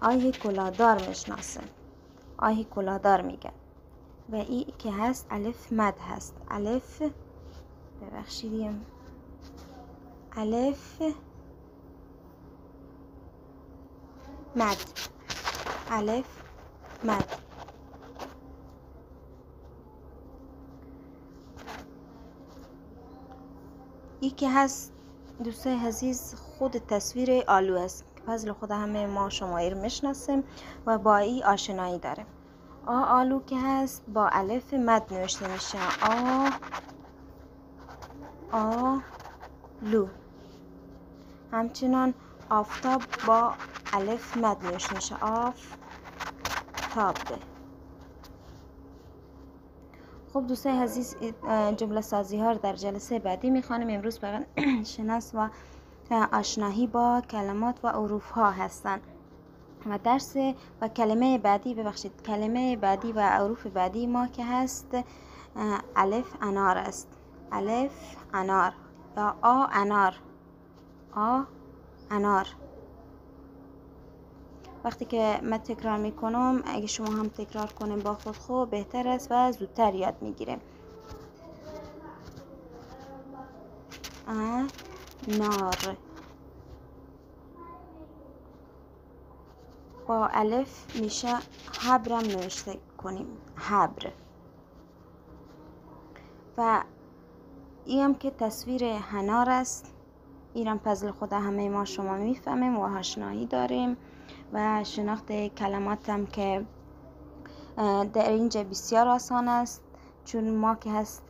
آیه کلاهدار میشناسه، آیه کلاهدار میگه. و ای که هست الف مد هست، الف ببخشیدیم، الف مد، الف مد. ای که هست دوستای عزیز خود تصویر آلو است که فضل خود همه ما شمایر میشناسیم و با ای آشنایی داریم. آلو که هست با الف مد نوشته میشه، آلو. همچنان آفتاب با الف مد نوشته میشه، آفتاب. خب دوستای عزیز جمله سازی ها رو در جلسه بعدی میخوانیم. امروز فقط شناس و آشنایی با کلمات و حروف ها هستند و درس و کلمه بعدی کلمه بعدی و حروف بعدی ما که هست الف انار است، الف انار یا انار، انار. وقتی که من تکرار میکنم اگه شما هم تکرار کنیم با خود بهتر است و زودتر یاد میگیریم. انار با الف میشه حبرم نوشته کنیم، حبر. و این که تصویر انار است، اینم پزل خود همه ما شما میفهمیم و آشنایی داریم و شناخت کلماتم که در اینجا بسیار آسان است، چون ما که هست